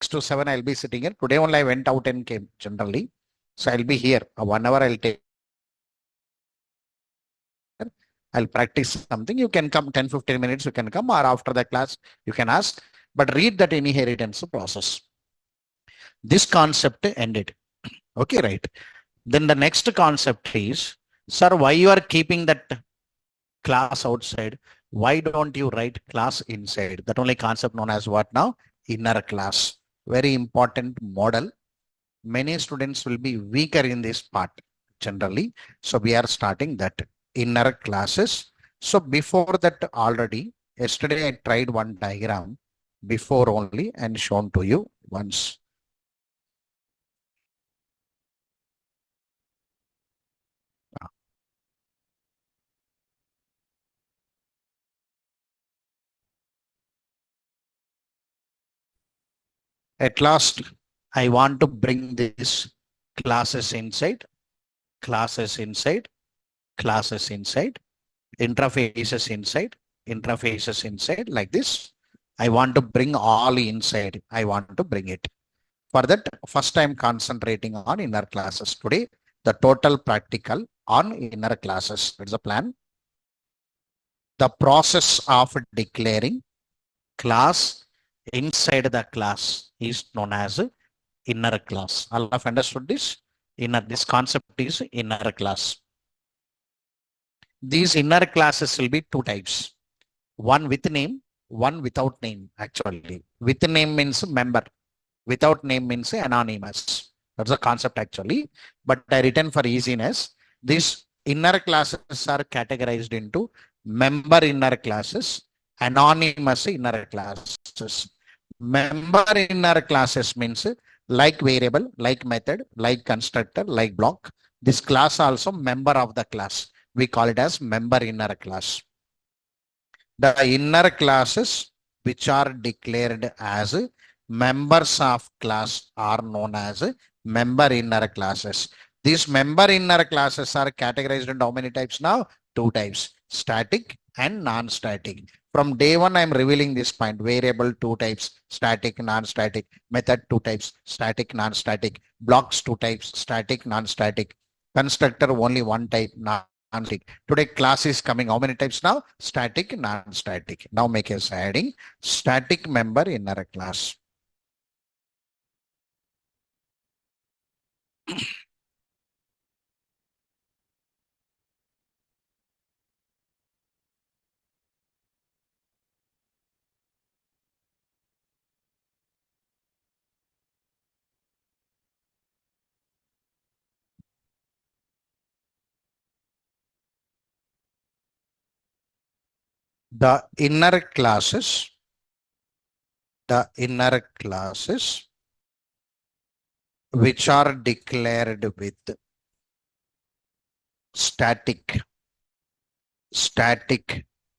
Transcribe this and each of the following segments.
to 7, I'll be sitting here. Today only I went out and came generally. So I'll be here. 1 hour I'll take. I'll practice something. You can come 10, 15 minutes, you can come, or after the class, you can ask. But read that inheritance process. This concept ended. Okay, right. Then the next concept is, sir, why you are keeping that class outside? Why don't you write class inside? That only concept known as what now? Inner class. Very important model. Many students will be weaker in this part generally. So we are starting that inner classes. So before that already, yesterday I tried one diagram before only and shown to you once. At last, I want to bring this classes inside, classes inside, classes inside, interfaces inside, interfaces inside like this. I want to bring all inside. I want to bring it. For that, first I'm concentrating on inner classes. Today, the total practical on inner classes. That's the plan. The process of declaring class inside the class is known as inner class. All have understood this? This concept is inner class. These inner classes will be two types. One with name, one without name actually. With name means member. Without name means anonymous. That's the concept actually. But I written for easiness. These inner classes are categorized into member inner classes, anonymous inner classes. Member inner classes means like variable, like method, like constructor, like block. This class also member of the class. We call it as member inner class. The inner classes which are declared as members of class are known as member inner classes. These member inner classes are categorized into how many types now? Two types, static and non-static. From day one, I'm revealing this point. Variable, two types, static, non-static. Method, two types, static, non-static. Blocks, two types, static, non-static. Constructor, only one type, non-static. Today, class is coming. How many types now? Static, non-static. Now make us adding static member inner class. The inner classes, which are declared with static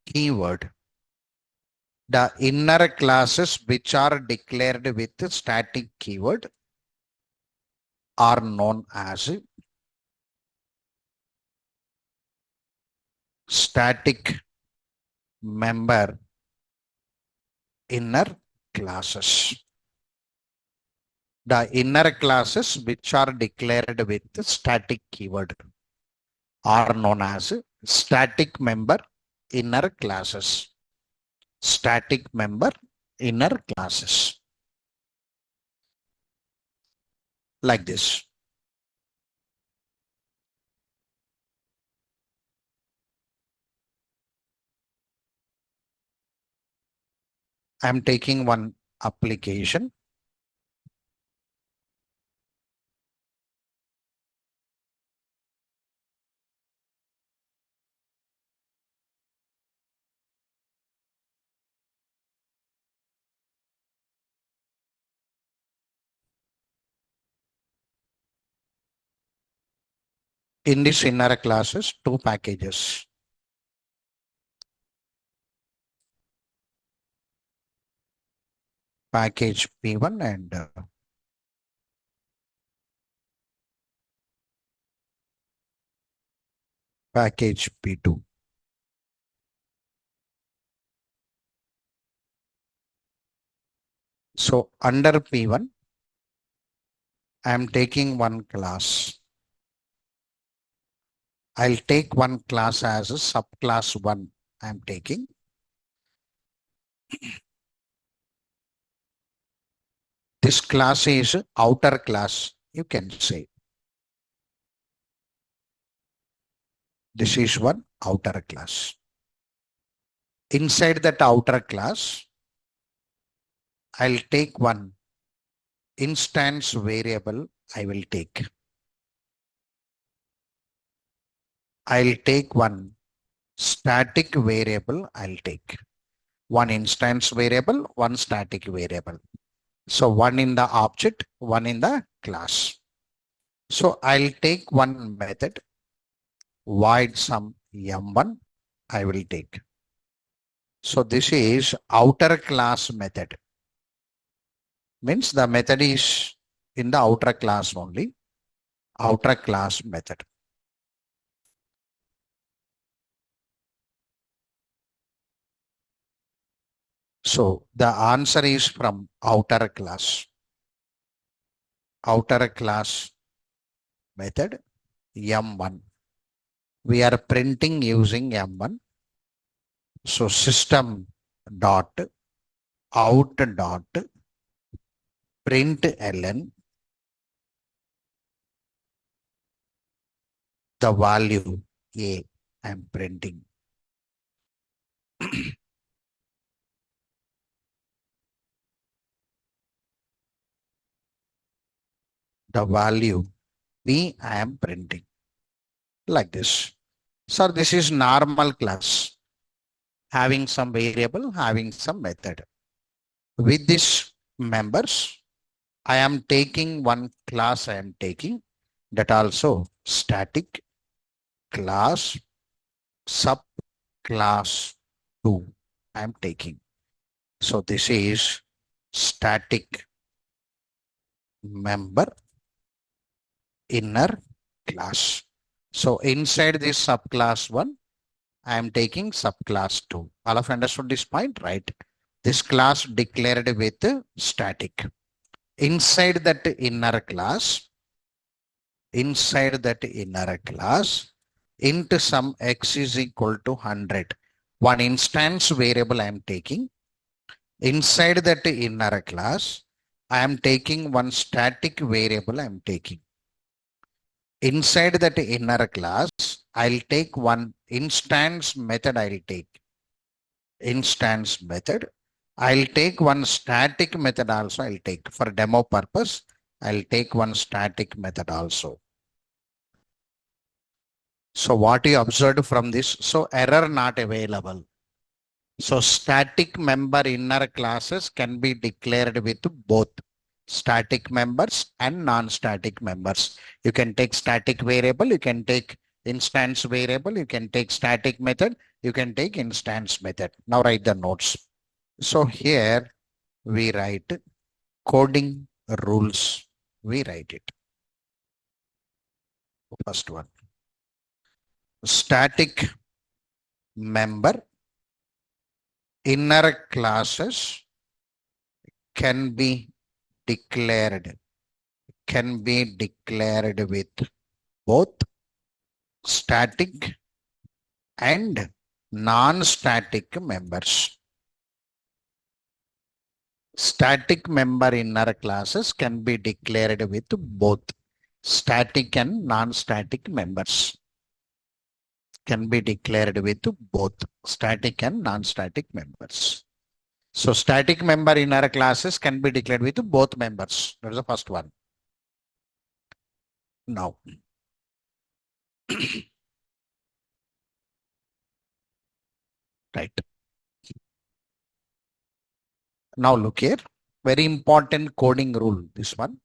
keyword. The inner classes which are declared with static keyword are known as static member inner classes. The inner classes which are declared with static keyword are known as static member inner classes. Static member inner classes. Like this. I'm taking one application. In this inner classes, two packages. Package P1 and package P2. So under P1, I am taking one class. I'll take one class as a subclass 1. I am taking. This class is outer class, you can say. This is one outer class. Inside that outer class, I'll take one instance variable I will take. I'll take one static variable I'll take. One instance variable, one static variable. So one in the object, one in the class. So I'll take one method, void sum m1, I will take. So this is outer class method. Means the method is in the outer class only. Outer class method. So the answer is from outer class. Outer class method m1. We are printing using m1. So system dot out dot println the value a I am printing. The value b I am printing like this. So this is normal class, having some variable, having some method. With this members, I am taking one class I am taking, that also static class sub class 2 I am taking. So this is static member inner class. So inside this subclass 1, I am taking subclass 2. All of you understood this point, right? This class declared with static. Inside that inner class, into some x is equal to 100. One instance variable I am taking. Inside that inner class, I am taking one static variable I am taking. Inside that inner class, I'll take one instance method I'll take. Instance method. I'll take one static method also I'll take. For demo purpose, I'll take one static method also. So what you observed from this? So error not available. So static member inner classes can be declared with both static members and non-static members. You can take static variable, you can take instance variable, you can take static method, you can take instance method. Now write the notes. So here we write coding rules. We write it. First one. Static member inner classes can be declared with both static and non-static members. Static member inner classes can be declared with both static and non-static members. Can be declared with both static and non-static members. So static member inner classes can be declared with both members. That is the first one. Now, right. Now look here. Very important coding rule, this one.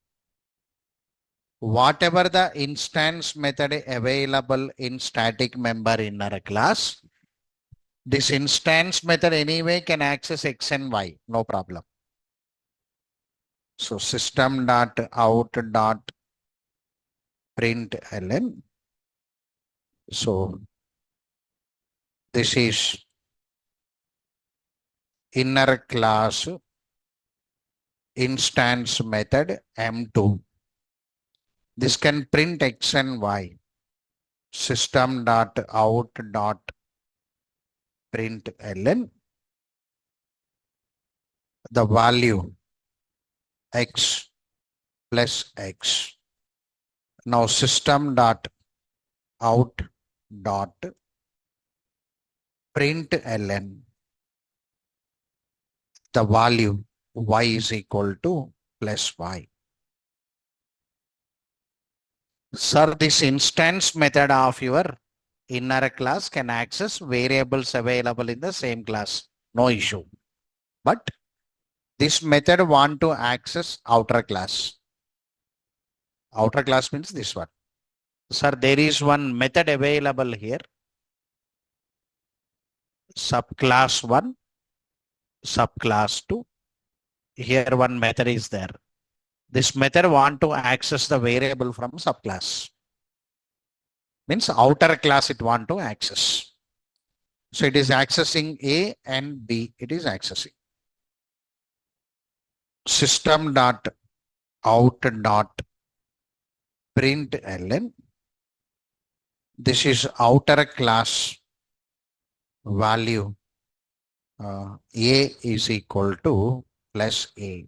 Whatever the instance method available in static member inner class, this instance method anyway can access x and y, no problem. So system dot out dot println. So this is inner class instance method M2. This can print X and Y. System dot out dot println the value X plus X. Now system dot out dot println the value Y is equal to plus Y. Sir, this instance method of your inner class can access variables available in the same class. No issue. But this method want to access outer class. Outer class means this one. Sir, there is one method available here. Subclass 1, subclass 2. Here one method is there. This method want to access the variable from subclass. Means outer class it want to access. So it is accessing A and B. It is accessing. System dot out dot println. This is outer class value. A is equal to plus A.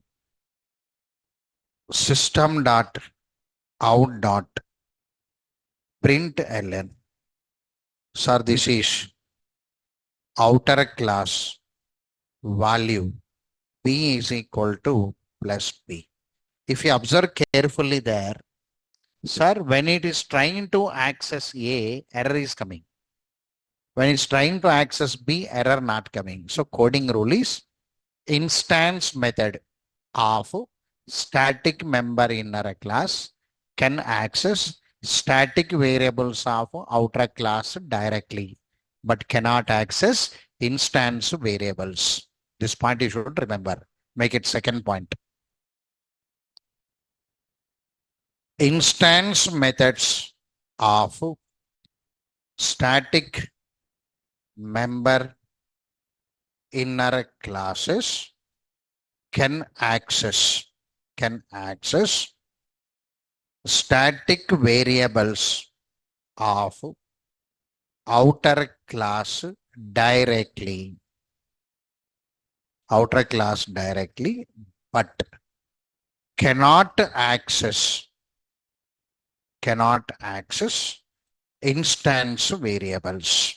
System dot out dot println. Sir, this is outer class value B is equal to plus B. If you observe carefully there, sir, when it is trying to access A, error is coming. When it's trying to access B, error not coming. So coding rule is instance method of static member inner class can access static variables of outer class directly, but cannot access instance variables. This point you should remember. Make it second point. Instance methods of static member inner classes can access static variables of outer class directly. Outer class directly, but cannot access instance variables.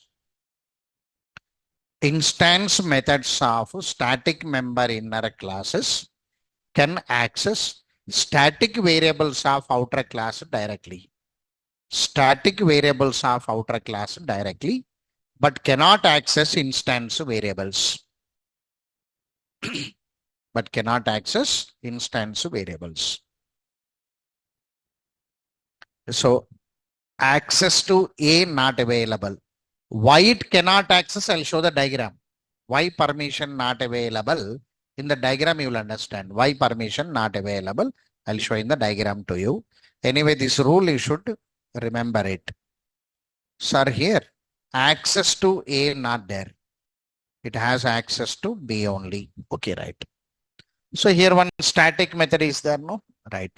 Instance methods of static member inner classes can access static variables of outer class directly. Static variables of outer class directly, but cannot access instance variables. But cannot access instance variables. So access to A not available. Why it cannot access? I'll show the diagram. Why permission not available? In the diagram you will understand. Why permission not available? I'll show in the diagram to you. Anyway, this rule you should remember it. Sir, here access to A not there. It has access to B only. Okay, right. So here one static method is there, no? Right.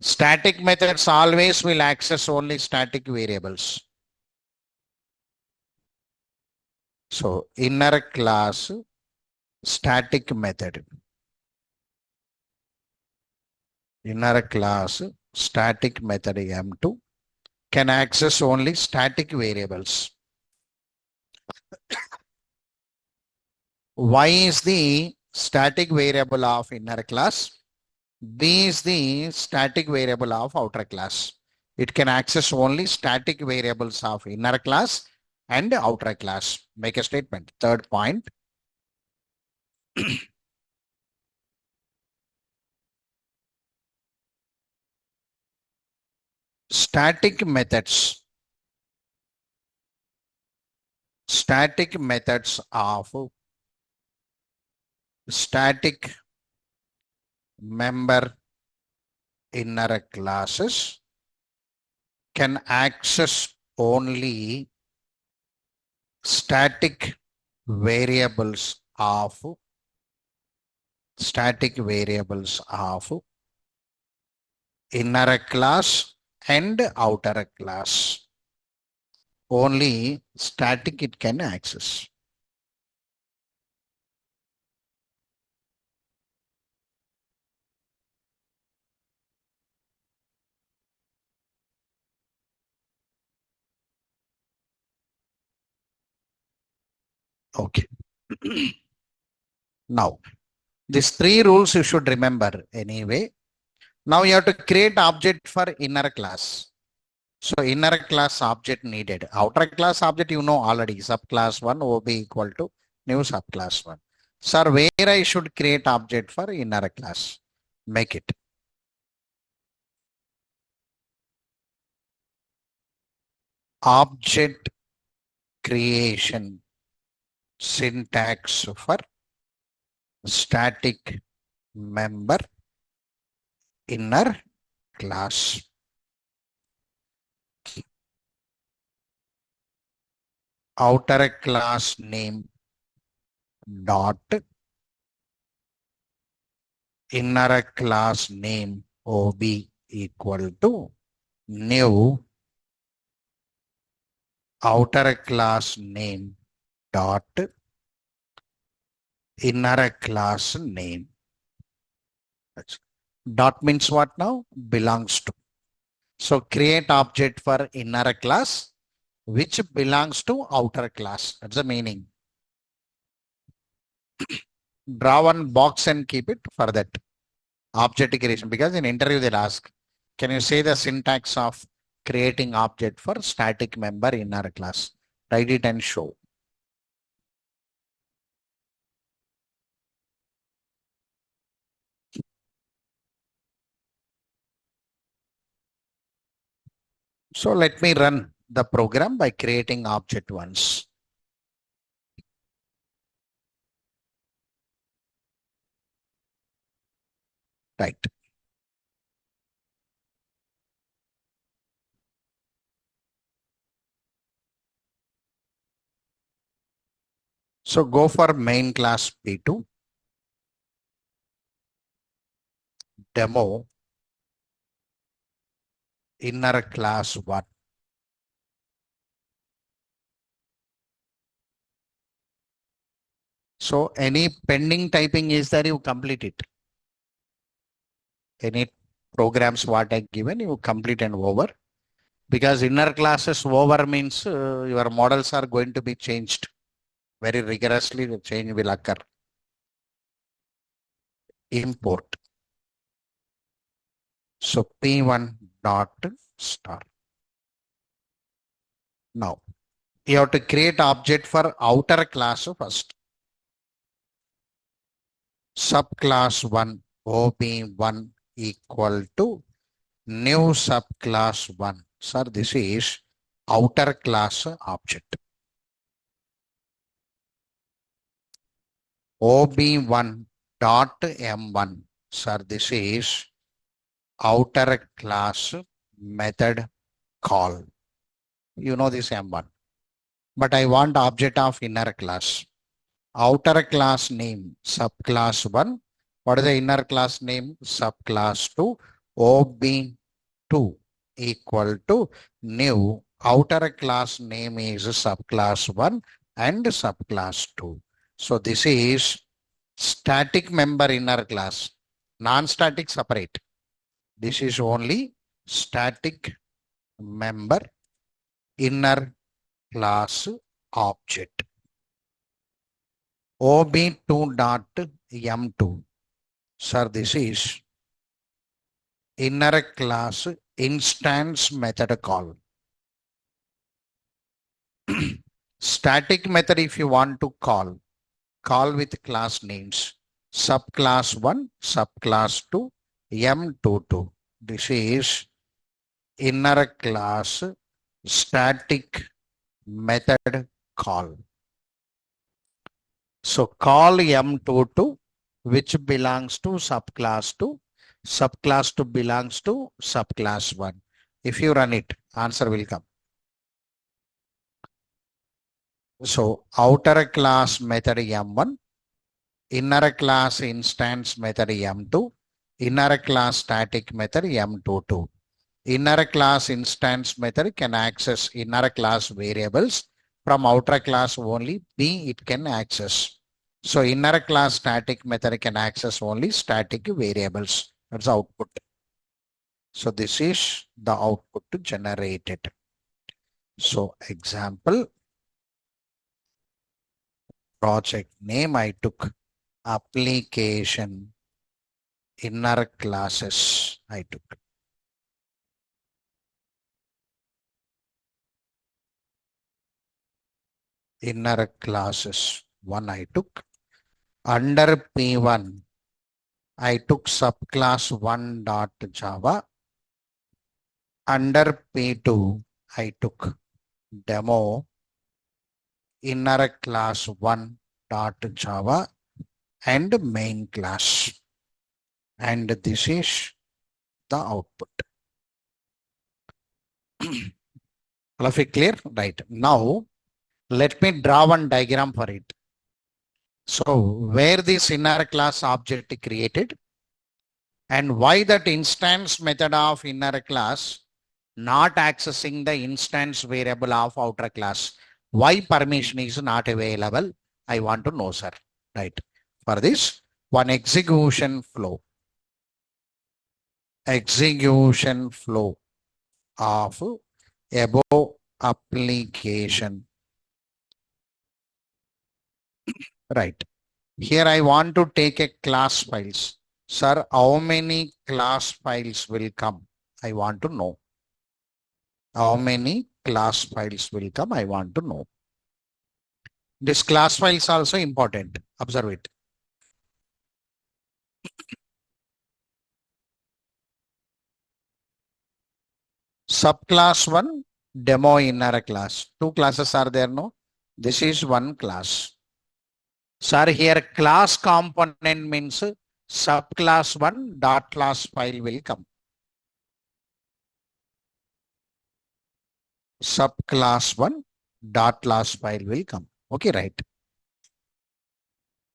Static methods always will access only static variables. So inner class static method. Inner class static method M2 can access only static variables. Y is the static variable of inner class. B is the static variable of outer class. It can access only static variables of inner class and outer class. Make a statement. Third point. Static methods of static member inner classes can access only static variables of static variables of inner class and outer class. Only static it can access. Okay. Now, these three rules you should remember anyway. Now you have to create object for inner class. So inner class object needed. Outer class object you know already. Subclass 1 OB equal to new subclass 1. Sir, where I should create object for inner class? Make it. Object creation syntax for static member inner class. Outer class name dot inner class name OB equal to new outer class name dot inner class name. Dot means what now? Belongs to. So create object for inner class which belongs to outer class. That's the meaning. Draw one box and keep it for that object creation, because in interview they'll ask, can you say the syntax of creating object for static member inner class? Write it and show. So let me run the program by creating object once. Right. So go for main class P2, demo inner class 1. So any pending typing is there, you complete it. Any programs what I given, you complete and over. Because inner classes over means your models are going to be changed very rigorously. The change will occur. Import. So P1 dot star. Now you have to create object for outer class first. Subclass 1 OB1 equal to new subclass 1. Sir, this is outer class object. OB1 dot M1. Sir, this is outer class method call. You know this M1. But I want object of inner class. Outer class name subclass 1. What is the inner class name? Subclass 2. OB2 equal to new outer class name is subclass 1 and subclass 2. So this is static member inner class, non-static separate. This is only static member inner class object. OB2 dot M2. Sir, this is inner class instance method call. Static method if you want to call with class names. Subclass 1, subclass 2, M22. This is inner class static method call. So call M22 which belongs to subclass 2. Subclass 2 belongs to subclass 1. If you run it, answer will come. So outer class method M1 inner class instance method M2, inner class static method M22. Inner class instance method can access inner class variables. From outer class only B it can access. So inner class static method can access only static variables. That's the output. So this is the output generated. So example, project name I took application inner classes I took. Inner classes 1 I took. Under P1 I took subclass 1.java. Under P2 I took demo inner class 1.java and main class. And this is the output. All of it clear? Right. Now, let me draw one diagram for it. So, where this inner class object created and why that instance method of inner class not accessing the instance variable of outer class. Why permission is not available? I want to know, sir. Right. For this, one execution flow. Execution flow of above application. Right. Here I want to take a class files. Sir, how many class files will come? I want to know. How many class files will come? I want to know. This class file is also important. Observe it. Subclass 1, demo inner class. Two classes are there, no? This is one class. Sir, here class component means subclass 1 dot class file will come. Subclass 1 dot class file will come. Okay, right.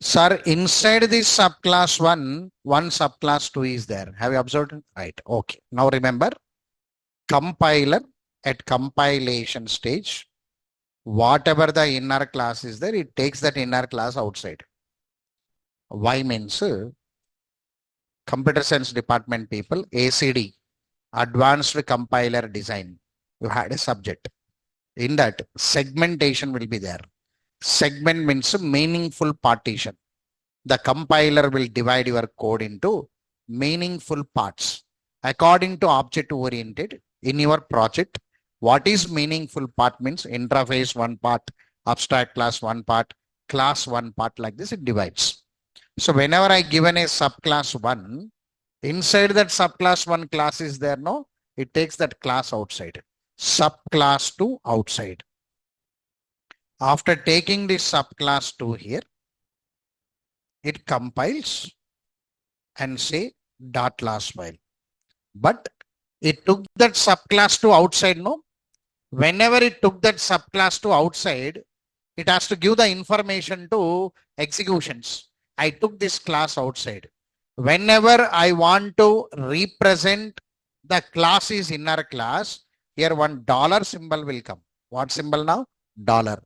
Sir, inside this subclass 1, one subclass 2 is there. Have you observed? Right. Okay. Now remember, compiler at compilation stage, whatever the inner class is there, it takes that inner class outside. Why means computer science department people, ACD, advanced compiler design. You had a subject. In that, segmentation will be there. Segment means meaningful partition. The compiler will divide your code into meaningful parts. According to object oriented, in your project, what is meaningful part means interface one part, abstract class one part, class one part, like this it divides. So whenever I given a subclass 1, inside that subclass 1 class is there, no? It takes that class outside. Subclass 2 outside. After taking this subclass 2 here, it compiles and say dot class file. But it took that subclass 2 outside, no? Whenever it took that subclass 2 outside, it has to give the information to executions. I took this class outside. Whenever I want to represent the class is inner class, here one dollar symbol will come. What symbol now? Dollar.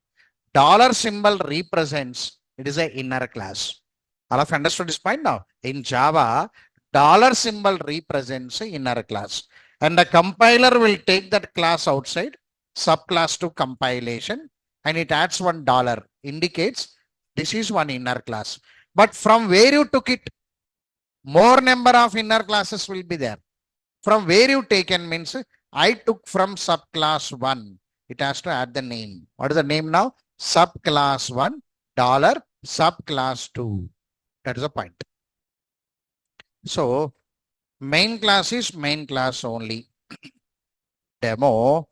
Dollar symbol represents, it is an inner class. All of you understood this point now? In Java, dollar symbol represents an inner class. And the compiler will take that class outside, subclass to compilation, and it adds $1, indicates this is one inner class. But from where you took it, more number of inner classes will be there. From where you taken means I took from subclass 1. It has to add the name. What is the name now? Subclass 1 dollar subclass 2. That is the point. So main class is main class only. Demo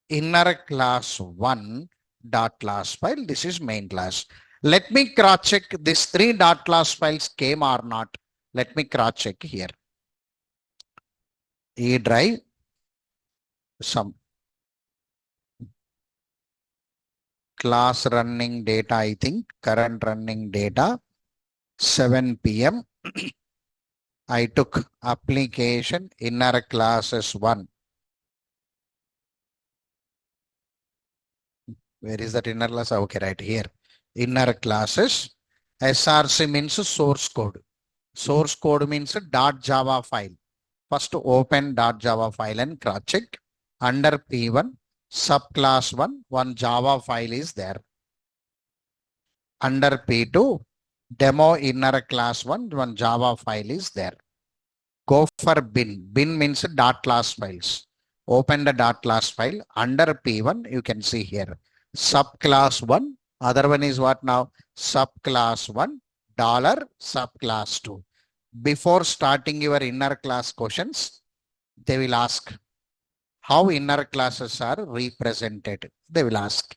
inner class 1 dot class file. This is main class. Let me cross check this 3 dot class files came or not. Let me cross check here. E drive some class running data, I think current running data 7 p.m. I took application inner classes 1. Where is that inner class? Okay, right here. Inner classes. SRC means source code. Source code means .java file. First open .java file and cross check. Under P1, subclass 1, one Java file is there. Under P2, demo inner class 1, one Java file is there. Go for bin. Bin means dot class files. Open the dot class file. Under P1, you can see here. Subclass 1. Other one is what now? Subclass 1, dollar subclass 2. Before starting your inner class questions, they will ask how inner classes are represented. They will ask.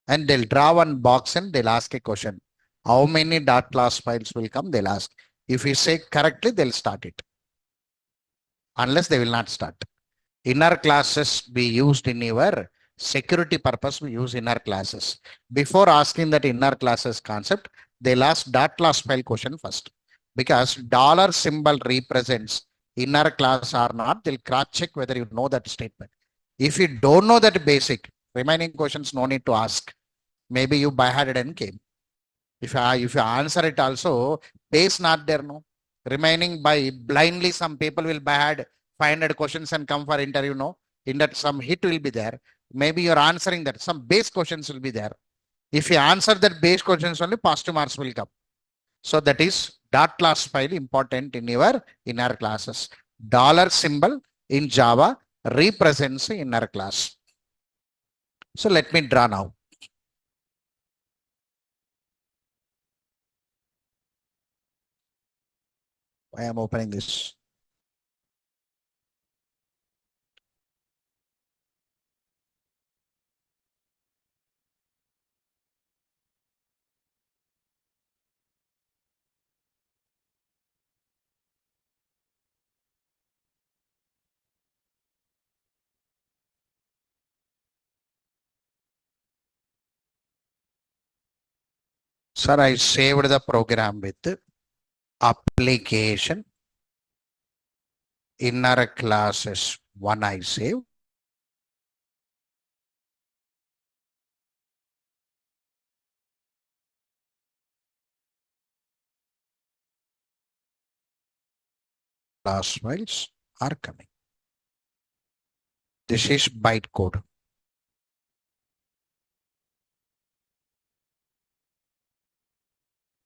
And they'll draw one box and they'll ask a question. How many dot class files will come? They'll ask. If you say correctly, they'll start it. Unless they will not start. Inner classes be used in your security purpose. We use inner classes. Before asking that inner classes concept, they'll ask dot class file question first. Because dollar symbol represents inner class or not, they'll cross check whether you know that statement. If you don't know that basic, remaining questions no need to ask. Maybe you by hearted and came. If you answer it also, base not there, no. Remaining by blindly, some people will by head 500 questions and come for interview, no. In that some hit will be there. Maybe you're answering that. Some base questions will be there. If you answer that base questions only, positive marks will come. So that is dot class file important in your inner classes. Dollar symbol in Java represents inner class. So let me draw now. I am opening this. Sir, I saved the program with application inner classes 1 I save. Class files are coming. This is bytecode.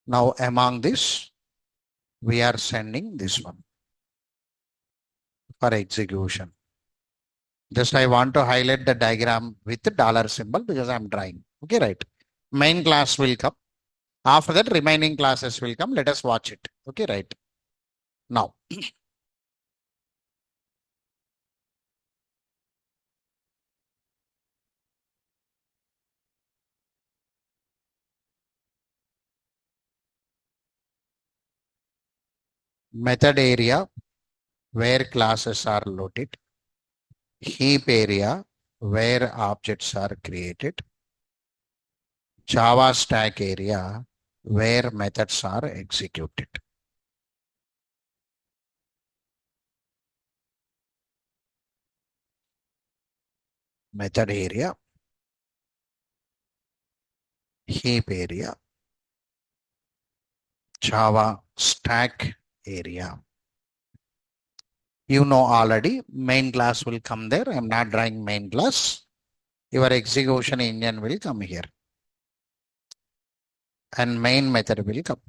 Now among this, we are sending this one for execution. Just I want to highlight the diagram with the dollar symbol because I'm drawing. Okay, right. Main class will come. After that, remaining classes will come. Let us watch it. Okay, right. Now. Method area where classes are loaded. Heap area where objects are created. Java stack area where methods are executed. Method area, heap area, Java stack area. You know already main class will come there. I'm not drawing main class. Your execution engine will come here. And main method will come.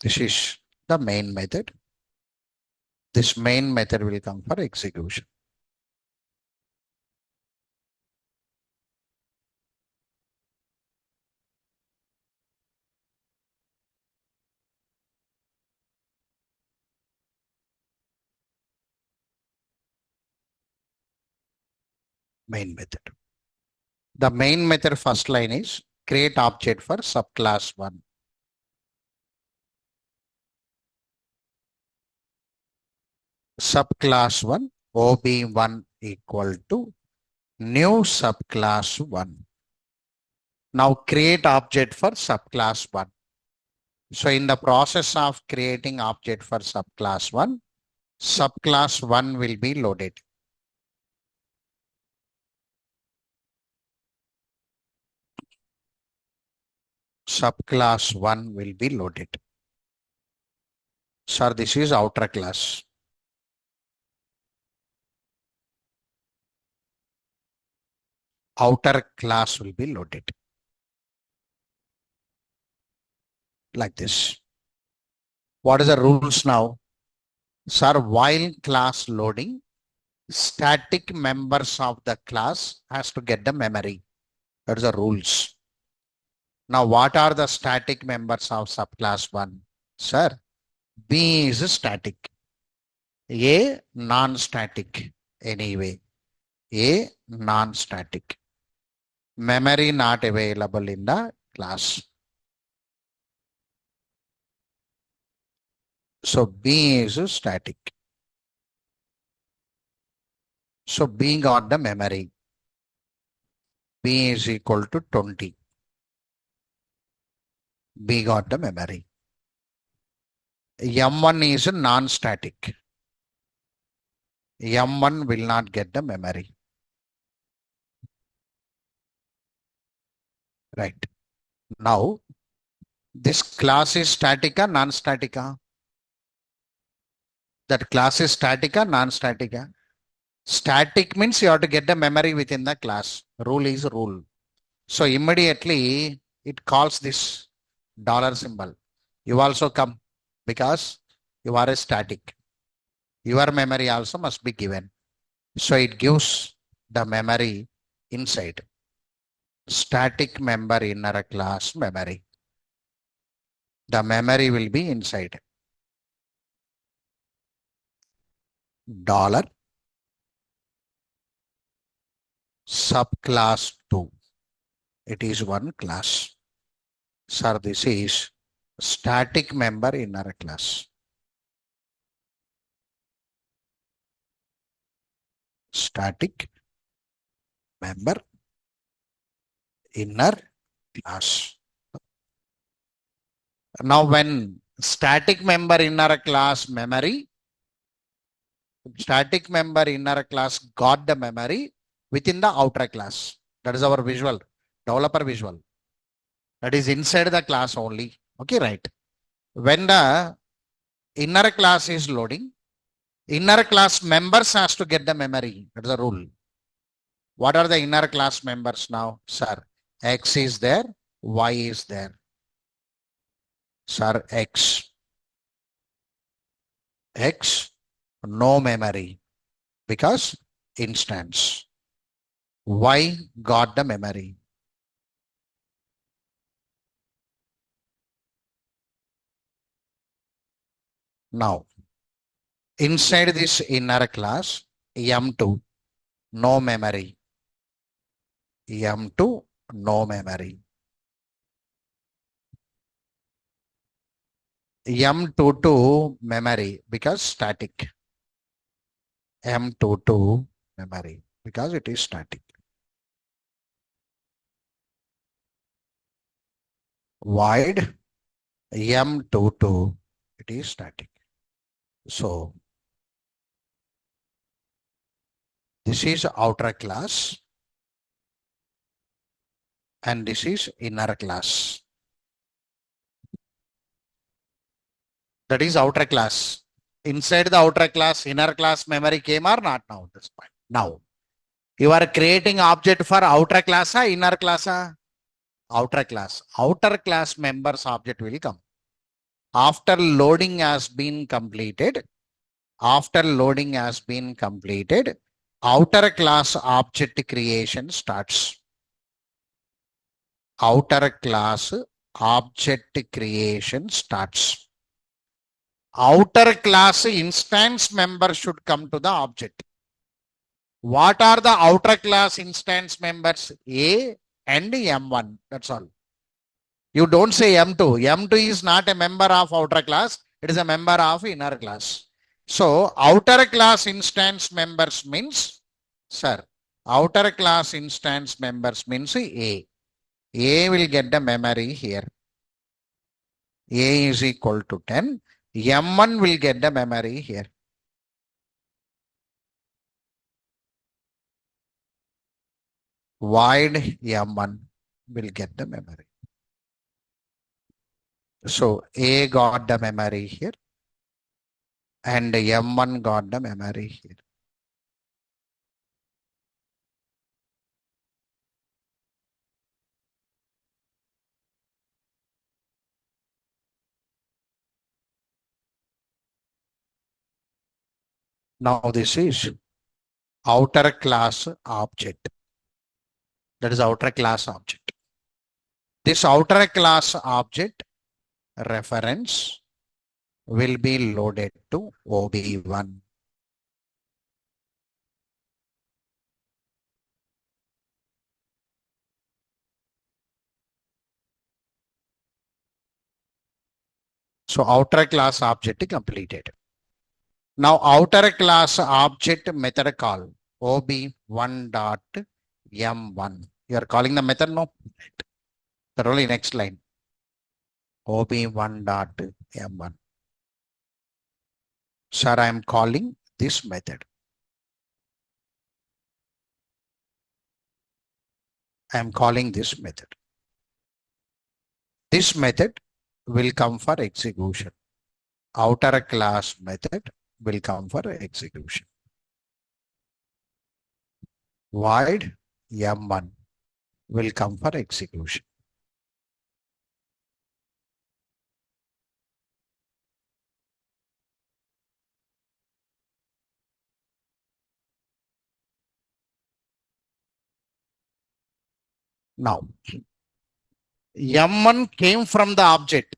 This is the main method. This main method will come for execution. Main method. The main method first line is create object for subclass 1. Subclass 1 OB1 equal to new subclass 1. Now create object for subclass 1. So in the process of creating object for subclass 1, subclass 1 will be loaded. Subclass 1 will be loaded. Sir, this is outer class. Outer class will be loaded. Like this. What is the rules now? Sir, while class loading, static members of the class has to get the memory. That is the rules. Now, what are the static members of subclass 1? Sir, B is static. A non-static anyway. A non-static. Memory not available in the class. So B is static. So B got the memory. B is equal to 20. B got the memory. M1 is non-static. M1 will not get the memory. Right. Now, this class is statica, non-statica. That class is statica, non-statica. Static means you have to get the memory within the class. Rule is rule. So immediately it calls this dollar symbol. You also come because you are a static. Your memory also must be given. So it gives the memory inside. Static member inner class memory. The memory will be inside. Dollar subclass 2. It is one class. Sir, this is static member inner class. Static member inner class. Now, when static member inner class memory, static member inner class got the memory within the outer class. That is our visual, developer visual. That is inside the class only. Okay, right. When the inner class is loading, inner class members has to get the memory. That is the rule. What are the inner class members now? Sir, X is there, Y is there. Sir, X. X, no memory because instance. Y got the memory. Now, inside this inner class, M2, no memory. M2, no memory. M22 memory because static. M22 memory because it is static. Void M22, it is static. So this is outer class and this is inner class. That is outer class. Inside the outer class, inner class memory came or not now at this point? Now, you are creating object for outer class or inner class? Outer class. Outer class members object will come. After loading has been completed, outer class object creation starts. Outer class object creation starts. Outer class instance member should come to the object. What are the outer class instance members? A and M1. That's all. You don't say M2. M2 is not a member of outer class. It is a member of inner class. So outer class instance members means, sir, outer class instance members means A. A will get the memory here. A is equal to 10. M1 will get the memory here. Void M1 will get the memory. So A got the memory here and M1 got the memory here. Now this is outer class object. That is outer class object. This outer class object reference will be loaded to OB1. So outer class object completed. Now outer class object method call OB1 dot M1. You are calling the method no? Thoroughly next line. OB1 dot M1. Sir, I am calling this method. I am calling this method. This method will come for execution. Outer class method will come for execution. Void M1 will come for execution. Now, M1 came from the object.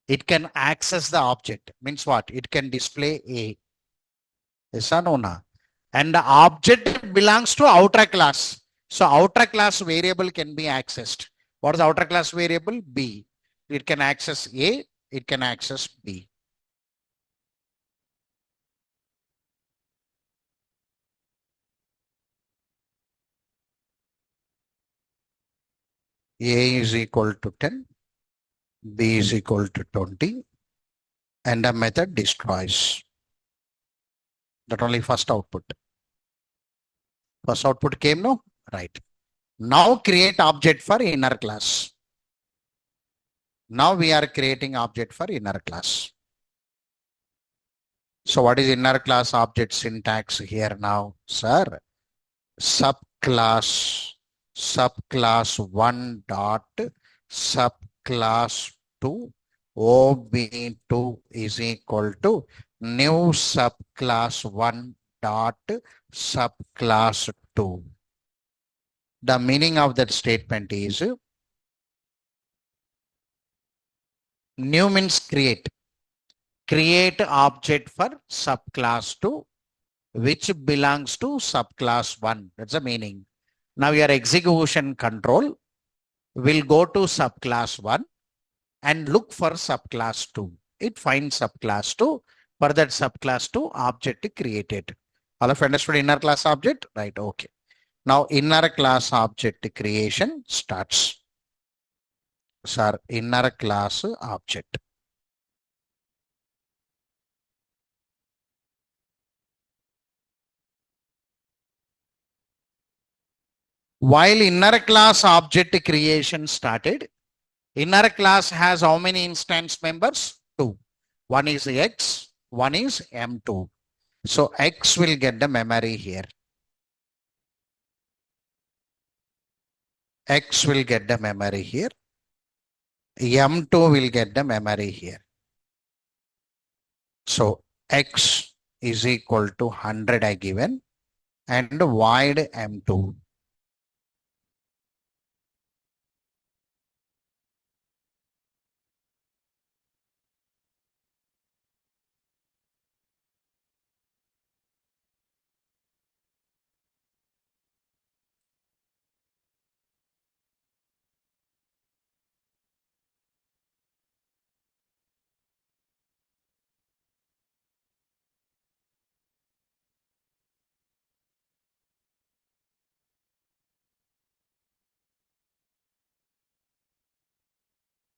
It can access the object. Means what? It can display A. Yes or no? Na? And the object belongs to outer class. So outer class variable can be accessed. What is outer class variable? B. It can access A. It can access B. A is equal to 10. B is equal to 20. And the method destroys. That only first output. First output came, no? Right. Now create object for inner class. Now we are creating object for inner class. So what is inner class object syntax here now, sir? Subclass 1 dot subclass 2 OB2 is equal to new subclass 1 dot subclass 2. The meaning of that statement is new means create. Create object for subclass 2 which belongs to subclass 1. That's the meaning. Now your execution control will go to subclass 1 and look for subclass 2. It finds subclass 2. For that subclass 2 object created. All of you understood inner class object? Right. Okay. Now inner class object creation starts. Sir, inner class object. While inner class object creation started, inner class has how many instance members? 2. One is X, one is M2. So X will get the memory here. X will get the memory here. M2 will get the memory here. So X is equal to 100 I given and void M2.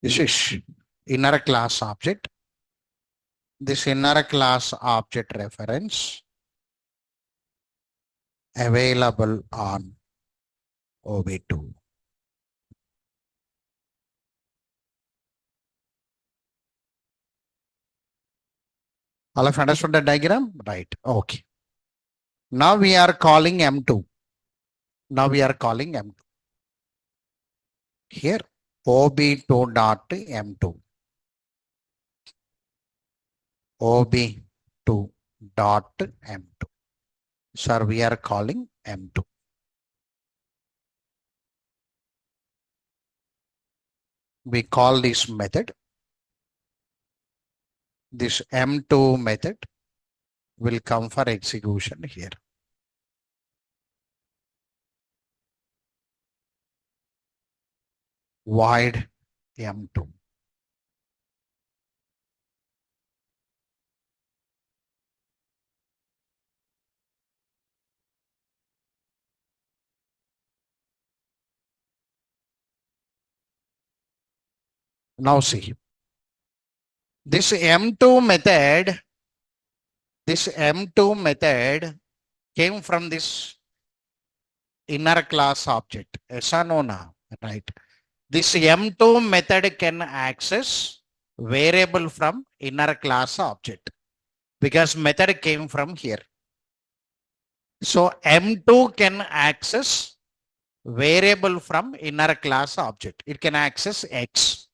This is inner class object. This inner class object reference available on OB2. All of you understood the diagram? Right. Okay. Now we are calling M2. Now we are calling M2. Here OB2 dot M2. OB2 dot M2. Sir, we are calling M2. We call this method. This M2 method will come for execution here. Void M2. Now see, this M2 method came from this inner class object. Yes or no now? Right. This M2 method can access variable from inner class object because method came from here. So M2 can access variable from inner class object. It can access X.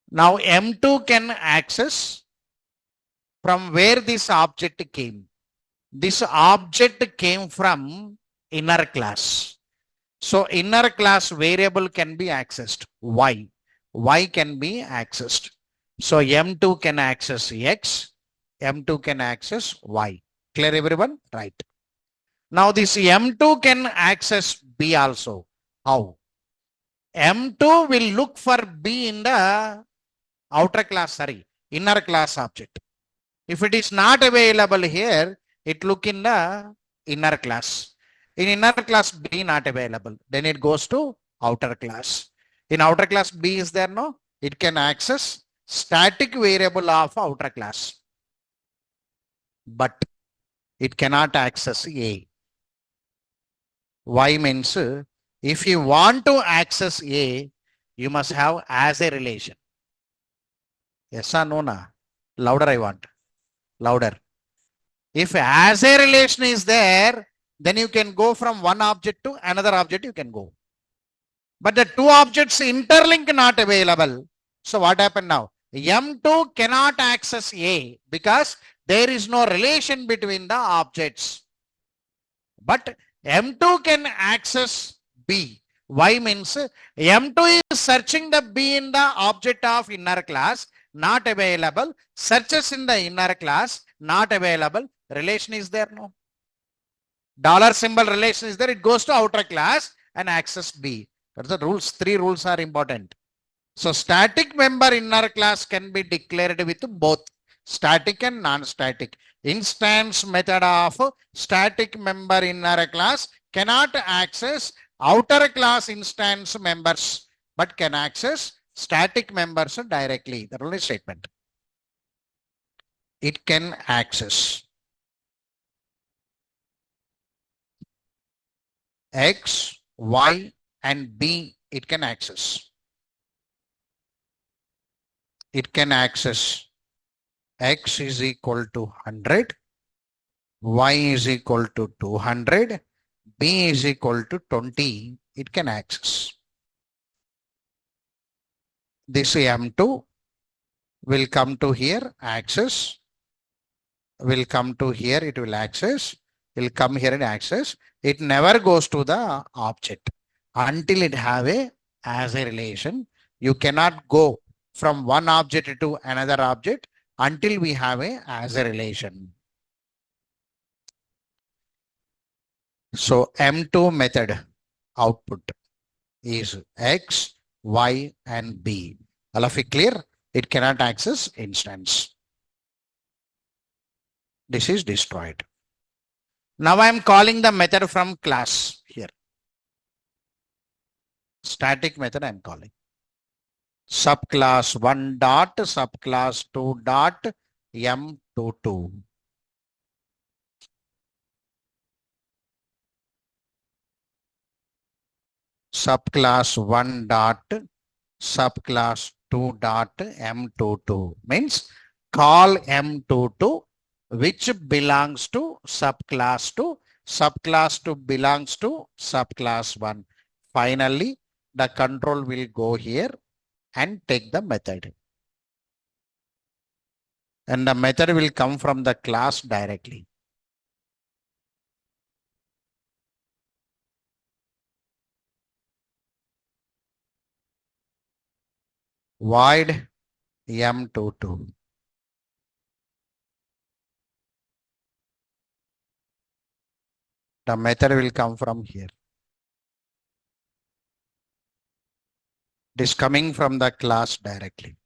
Now M2 can access from where this object came. This object came from inner class. So inner class variable can be accessed. Y. Y can be accessed. So M2 can access X. M2 can access Y. Clear everyone? Right. Now this M2 can access B also. How? M2 will look for B in the outer class, inner class object. If it is not available here, it look in the inner class. In inner class B not available, then it goes to outer class. In outer class B is there, no? It can access static variable of outer class, but it cannot access A. Why means if you want to access A, you must have as a relation. Yes or no? Na? Louder I want. Louder. If as a relation is there, then you can go from one object to another object you can go. But the two objects interlink not available. So what happened now? M2 cannot access A because there is no relation between the objects. But M2 can access B. Why means M2 is searching the B in the object of inner class, not available. Searches in the inner class, not available. Relation is there, no? Dollar symbol relation is there. It goes to outer class and access B. That's the rules. Three rules are important. So static member inner class can be declared with both static and non-static. Instance method of static member inner class cannot access outer class instance members, but can access static members directly. The only statement. It can access X, Y, and B. It can access. It can access X is equal to 100, Y is equal to 200, B is equal to 20. It can access. This M2 will come to here, access, will come to here, it will access, will come here and access. It never goes to the object until it have a as a relation. You cannot go from one object to another object until we have a as a relation. So M2 method output is X, Y, and B. All of it clear? It cannot access instance. This is destroyed. Now I am calling the method from class here. Static method I am calling. subclass 1 dot subclass 2 dot M22. Subclass 1 dot subclass 2 dot M22 means call M22 which belongs to subclass 2. Subclass 2 belongs to subclass 1. Finally, the control will go here and take the method. And the method will come from the class directly. Void M22. The method will come from here. It is coming from the class directly.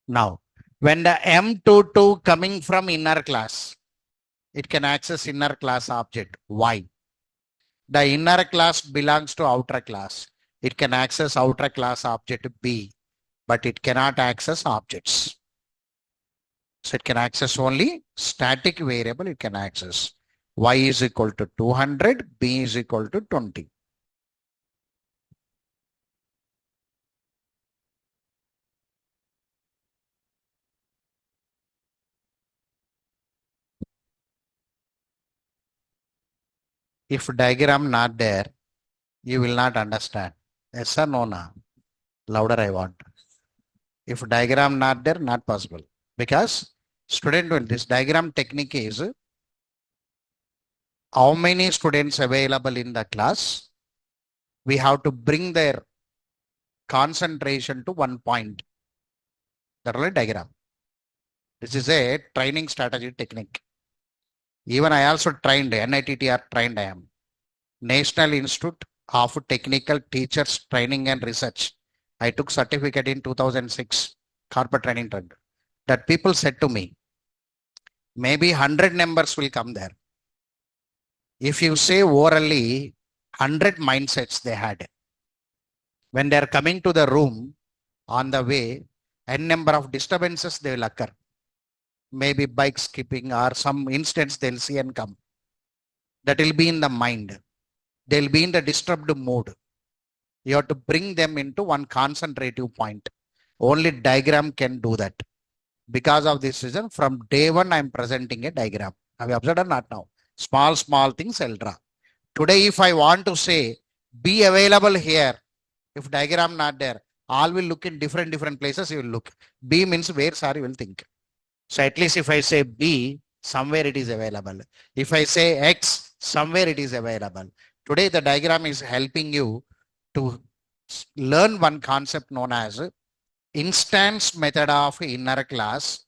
Now, when the M22 coming from inner class, it can access inner class object Y. The inner class belongs to outer class. It can access outer class object B, but it cannot access objects. So it can access only static variable. It can access Y is equal to 200, B is equal to 20. If diagram not there, you will not understand. Yes or no? Na? Louder I want. If diagram not there, not possible. Because student will, this diagram technique is how many students available in the class. We have to bring their concentration to one point. That is a diagram. This is a training strategy technique. Even I also trained, NITTR trained I am. National Institute of Technical Teachers Training and Research. I took certificate in 2006, corporate training trend. That people said to me, maybe 100 numbers will come there. If you say orally, 100 mindsets they had. When they are coming to the room, on the way, n number of disturbances they will occur. Maybe bike skipping or some instance they'll see and come. That will be in the mind. They'll be in the disturbed mood. You have to bring them into one concentrative point. Only diagram can do that. Because of this reason, from day one, I'm presenting a diagram. Have you observed or not now? Small things I'll draw. Today, if I want to say, be available here, if diagram not there, all will look in different places, you will look. B means where, sir, you will think. So at least if I say B, somewhere it is available. If I say X, somewhere it is available. Today, the diagram is helping you to learn one concept known as instance method of inner class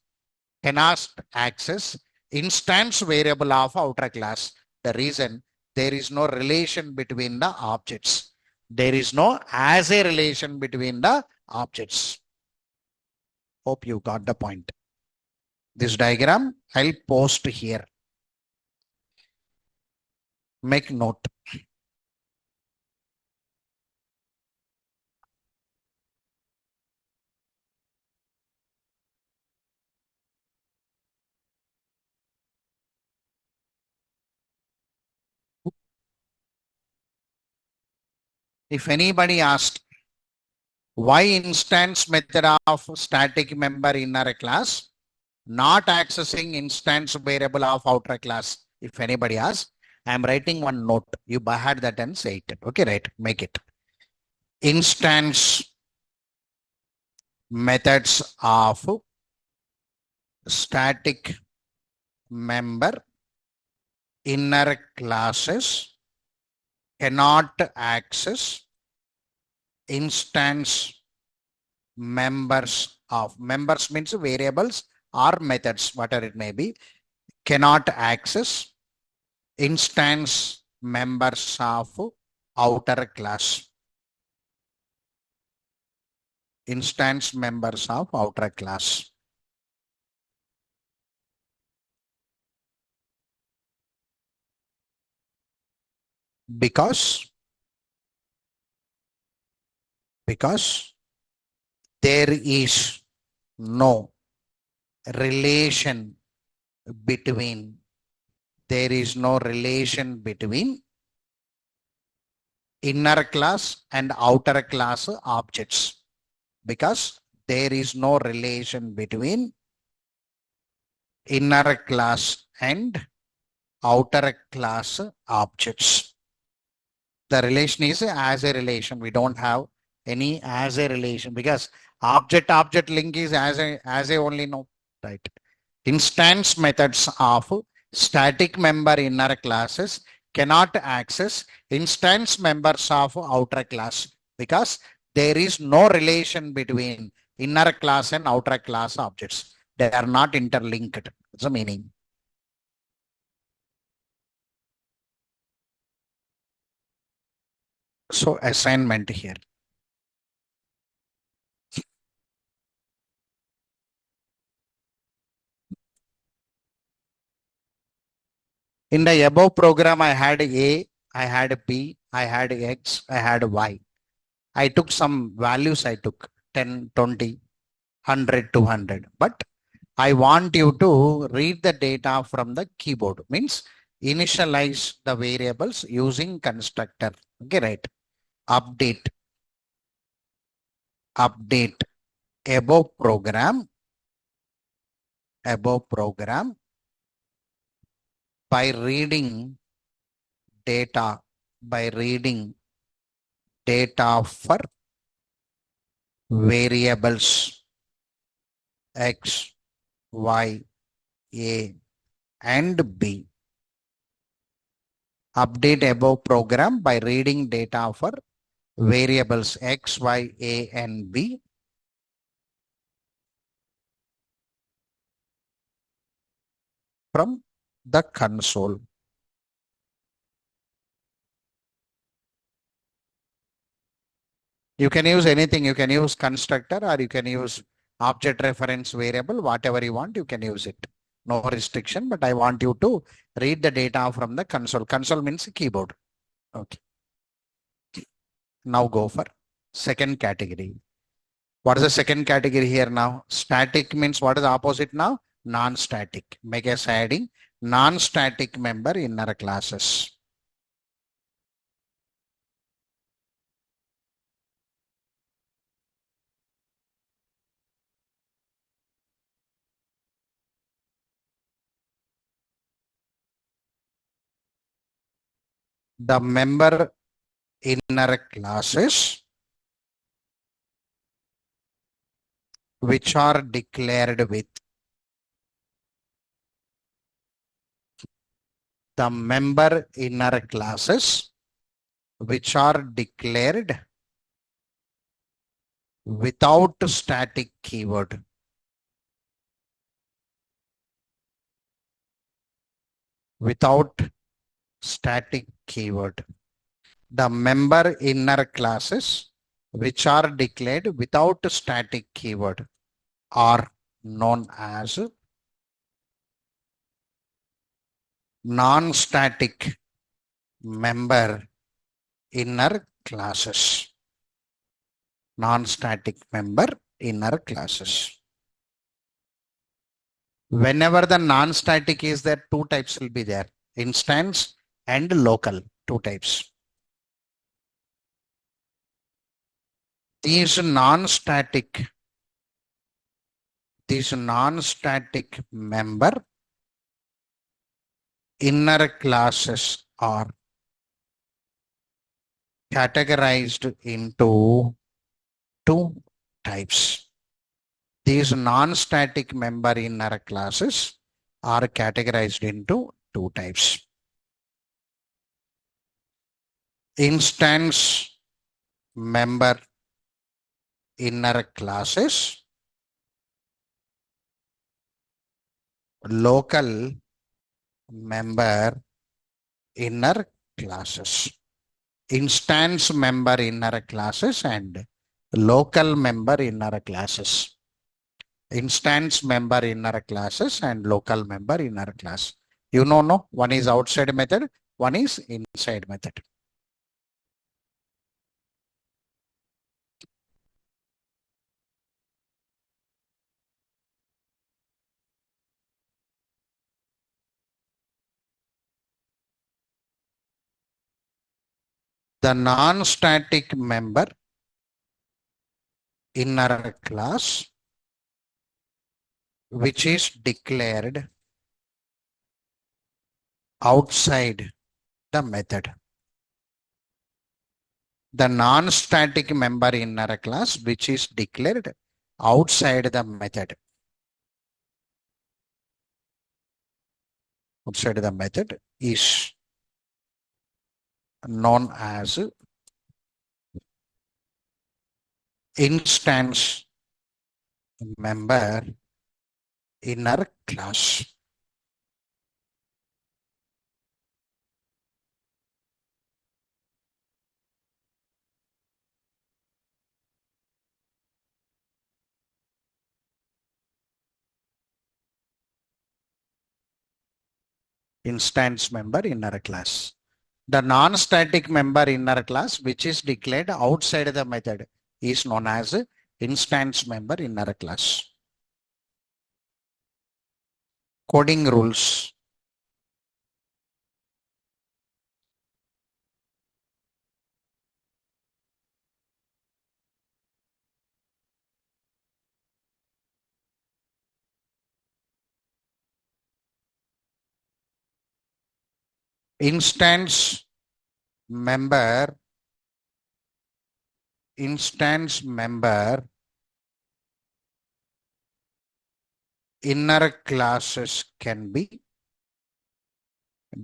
cannot access instance variable of outer class. The reason there is no relation between the objects. There is no as a relation between the objects. Hope you got the point. This diagram I'll post here. Make note. If anybody asks why instance method of static member inner class not accessing instance variable of outer class, if anybody asks, I am writing one note. You by heart that and say it. Okay, right? Make it. Instance methods of static member inner classes cannot access instance members of members means variables or methods, whatever it may be, cannot access instance members of outer class. Instance members of outer class. because there is no relation between inner class and outer class objects, because there is no relation between inner class and outer class objects. The relation is as a relation. We don't have any as a relation because object link is as a only, no, right? Instance methods of static member inner classes cannot access instance members of outer class because there is no relation between inner class and outer class objects. They are not interlinked. That's the meaning. So assignment here. In the above program, I had A, I had B, I had X, I had Y. I took some values. I took 10, 20, 100, 200. But I want you to read the data from the keyboard. Means initialize the variables using constructor. Okay, right. Update above program by reading data for variables X, Y, A and B. Update above program by reading data for variables X, Y, A and B from the console. You can use anything. You can use constructor or you can use object reference variable, whatever you want, you can use it. No restriction, but I want you to read the data from the console. Console means keyboard. Okay. Now go for second category. What is the second category here now? Static means what is the opposite now? Non-static. Make us adding non-static member inner classes. The member inner classes which are declared with the member inner classes which are declared without static keyword. Without static keyword. The member inner classes which are declared without static keyword are known as non-static member inner classes. Non-static member inner classes. Whenever the non-static is there, two types will be there. Instance and local, two types. These non-static member inner classes are categorized into two types. These non-static member inner classes are categorized into two types. Instance member inner classes, local member inner classes. Instance member inner classes and local member inner classes. Instance member inner classes and local member inner class. You know, no? One is outside method, one is inside method. The non-static member inner class which is declared outside the method. The non-static member inner class which is declared outside the method. Outside the method is known as instance member inner class. Instance member inner class. The non-static member inner class which is declared outside the method is known as instance member inner class. Coding rules. Instance member inner classes can be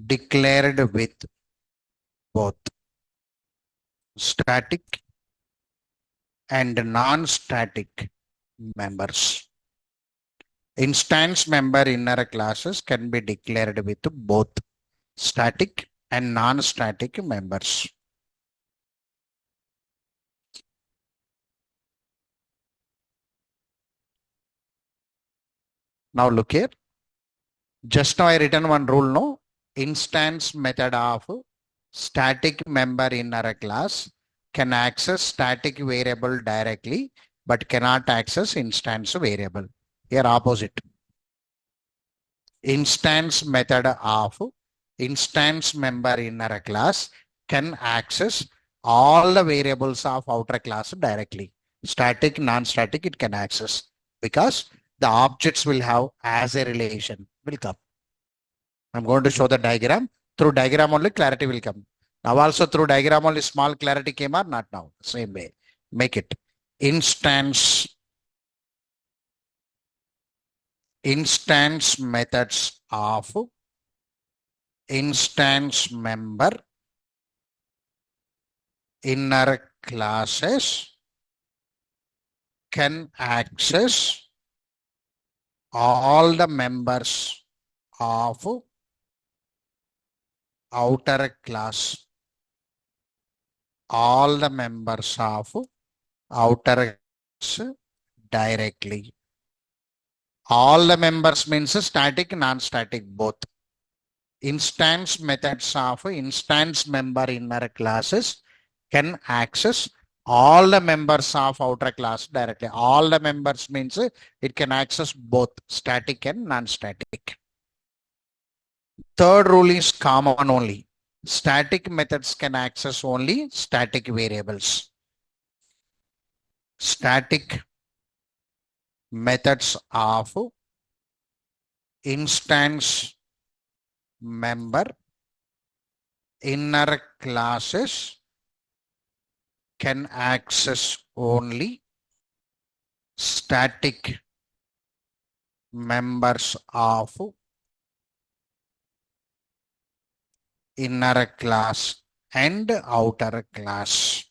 declared with both static and non-static members. Instance member inner classes can be declared with both static and non-static members. Now look here. Just now I written one rule, no? Instance method of static member inner class can access static variable directly, but cannot access instance variable. Here opposite. Instance method of instance member inner class can access all the variables of outer class directly. Static, non-static, it can access because the objects will have as a relation will come. I'm going to show the diagram. Through diagram only clarity will come. Now also through diagram only small clarity came or not now. Same way. Make it. Instance methods of instance member inner classes can access all the members of outer class. All the members of outer class directly. All the members means static, non-static, both. Instance methods of instance member inner classes can access all the members of outer class directly. All the members means it can access both static and non-static. Third rule is common only. Static methods can access only static variables. Static methods of instance member inner classes can access only static members of inner class and outer class.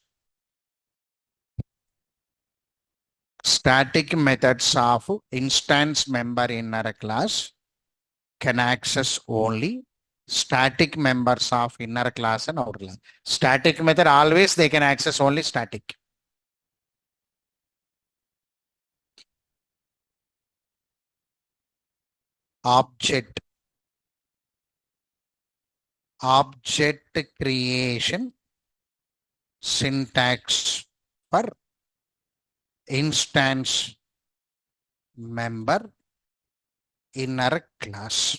Static methods of instance member inner class can access only static members of inner class and outer class. Static method always they can access only static. Object creation syntax for instance member inner class.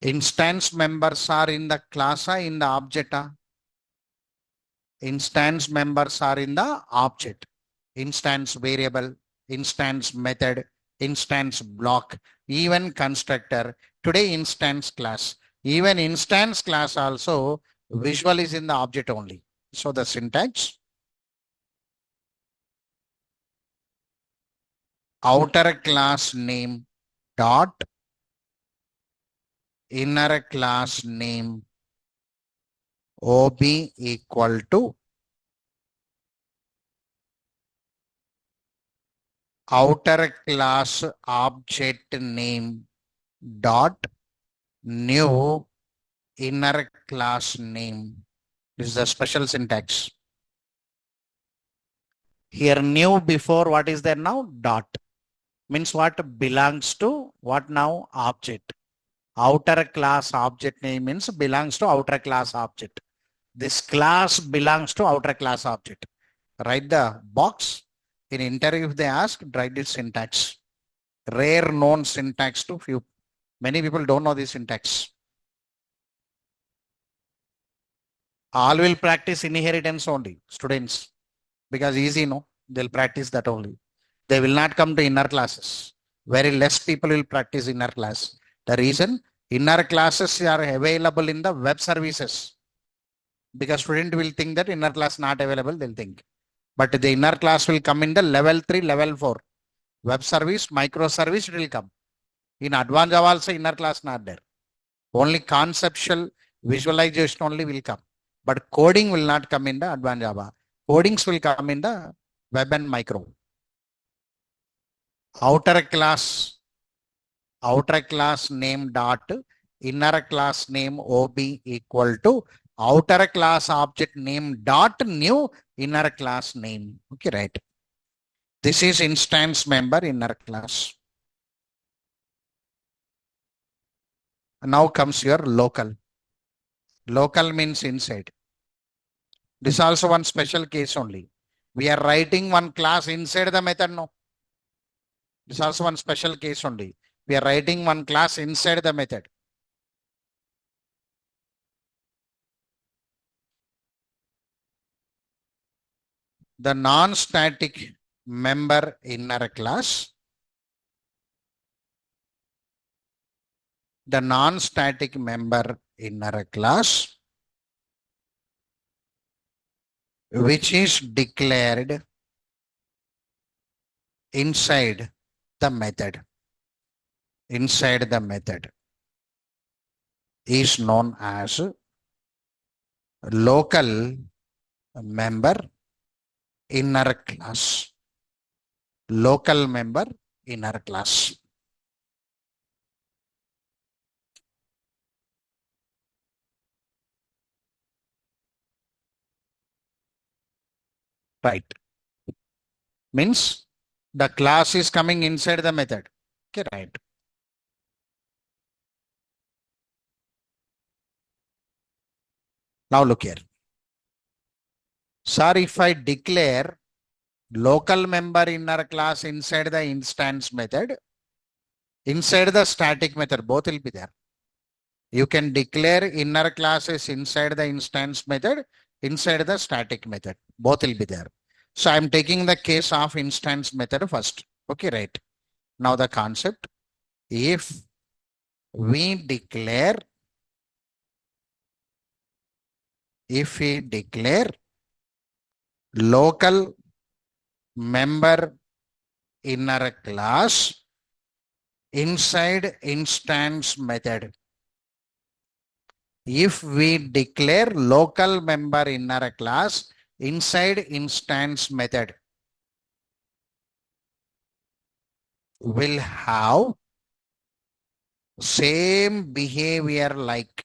Instance members are in the class or in the object. Instance members are in the object. Instance variable, instance method, instance block, even constructor. Today instance class. Even instance class also visual is in the object only. So the syntax, outer class name dot inner class name OB equal to outer class object name dot new inner class name. This is the special syntax. Here new before what is there now? Dot. Means what belongs to what now? Object. Outer class object name means belongs to outer class object. This class belongs to outer class object. Write the box. In interview if they ask, write this syntax. Rare known syntax to few. Many people don't know this syntax. All will practice inheritance only, students. Because easy, no? They'll practice that only. They will not come to inner classes. Very less people will practice inner class. The reason, inner classes are available in the web services. Because student will think that inner class not available, they'll think. But the inner class will come in the level 3, level 4. Web service, microservice, it will come. In advanced Java also inner class not there. Only conceptual visualization only will come. But coding will not come in the advanced Java. Codings will come in the web and micro. Outer class name dot inner class name OB equal to outer class object name dot new inner class name. Okay, right. This is instance member inner class. Now comes your local. Local means inside. This is also one special case only. We are writing one class inside the method, no. This is also one special case only. We are writing one class inside the method. The non-static member inner class. The non-static member inner class, which is declared inside the method. Inside the method is known as local member inner class. Local member inner class. Right. Means the class is coming inside the method. Okay, right. Now look here. Sir, if I declare local member inner class inside the instance method, inside the static method, both will be there. You can declare inner classes inside the instance method, inside the static method, both will be there. So I'm taking the case of instance method first. Okay, right. Now the concept, if we declare local member inner class inside instance method. If we declare local member inner class inside instance method, will have same behavior like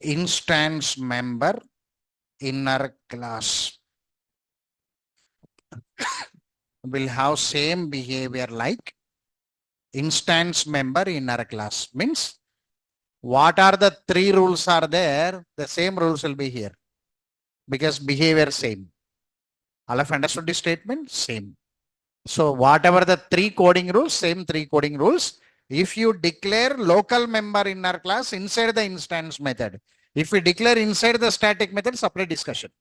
instance member inner class. Will have same behavior like instance member inner class. Means what are the 3 rules are there? The same rules will be here because behavior same. All have understood this statement? Same. So whatever the three coding rules, same three coding rules. If you declare local member inner class inside the instance method, if we declare inside the static method, separate discussion.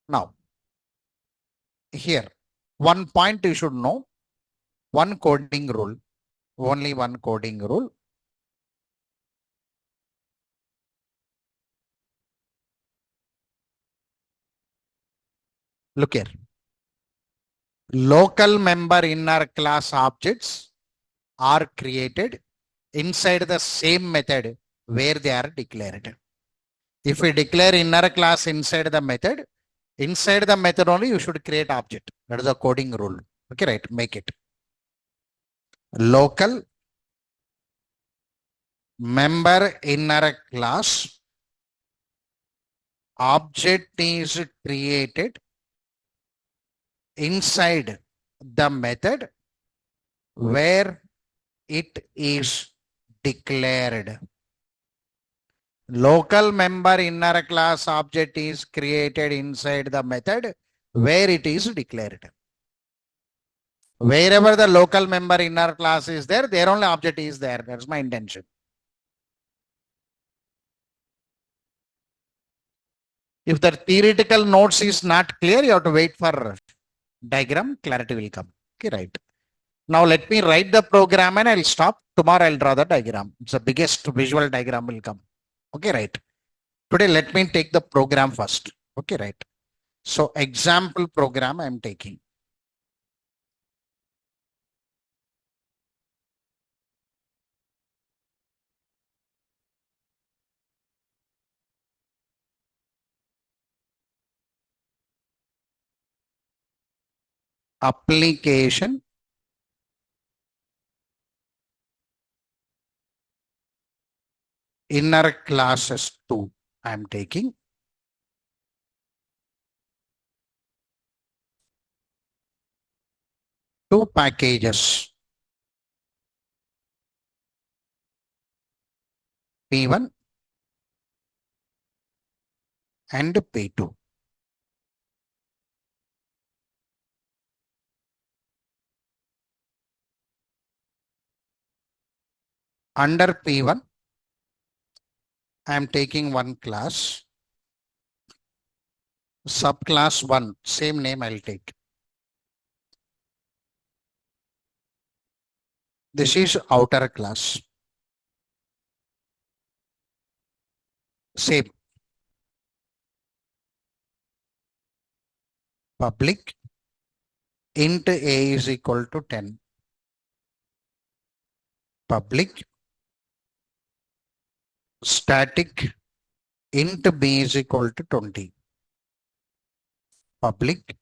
Now, here, one point you should know, one coding rule, only one coding rule. Look here. Local member inner class objects are created inside the same method where they are declared. If we declare inner class inside the method only you should create object. That is a coding rule. Okay, right? Make it. Local member inner class object is created inside the method where it is declared. Local member inner class object is created inside the method where it is declared. Wherever the local member inner class is there, their only object is there. That's my intention. If the theoretical notes is not clear, you have to wait for diagram, clarity will come. Okay, right. Now let me write the program and I'll stop. Tomorrow I'll draw the diagram. It's the biggest visual diagram will come. Okay, right. Today let me take the program first. Okay, right. So example program I'm taking. Application inner classes 2 I'm taking. Two packages. P1 and P2. Under P1, I am taking one class. Subclass 1, same name I'll take. This is outer class. Same. Public int a is equal to 10. Public static int b is equal to 20. Public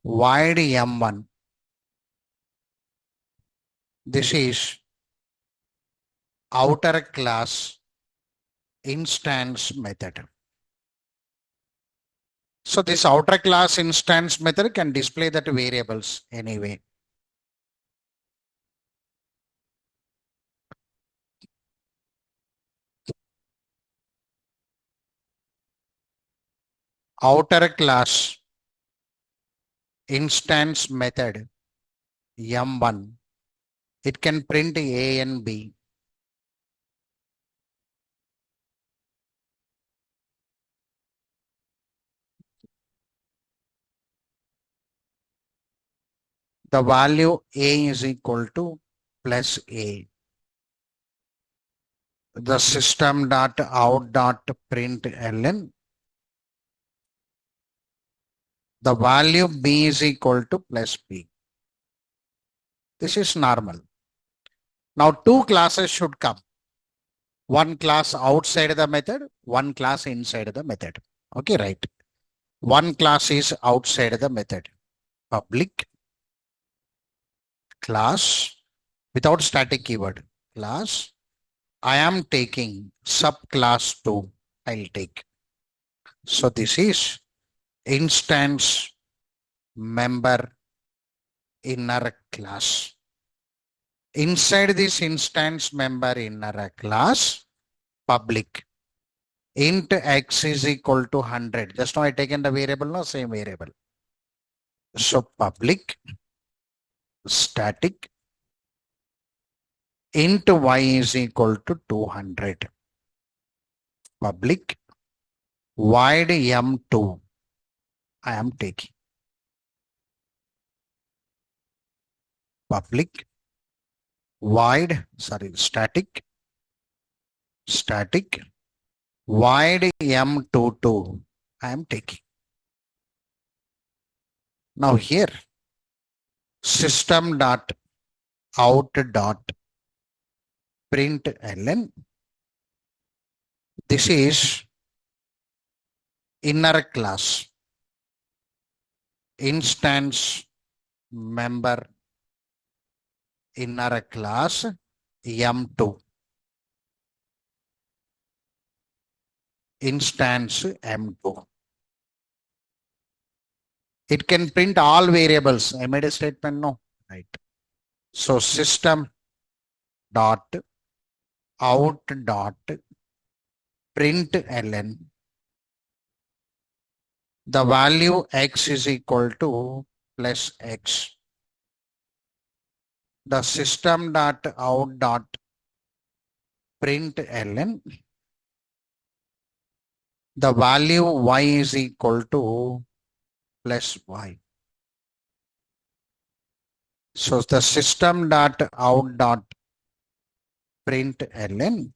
void m1. This is outer class instance method. So this outer class instance method can display that variables anyway. Outer class instance method m1, it can print a and b. The value a is equal to plus a. The system dot out dot println. The value b is equal to plus b. This is normal. Now two classes should come. One class outside the method, one class inside the method. Okay, right. One class is outside the method. Public class without static keyword. Class. I am taking subclass 2. I'll take. So this is instance member inner class. Inside this instance member inner class, public int x is equal to 100. Just now I taken the variable, no same variable. So public static int y is equal to 200. Public void m2 I am taking. Public void, static void m22 I am taking. Now here system dot out dot println. This is inner class instance member inner class m2 instance m2. It can print all variables. I made a statement, no, right? So system dot out dot println the value x is equal to plus x. The system dot out dot println the value y is equal to plus y. So the system dot out dot println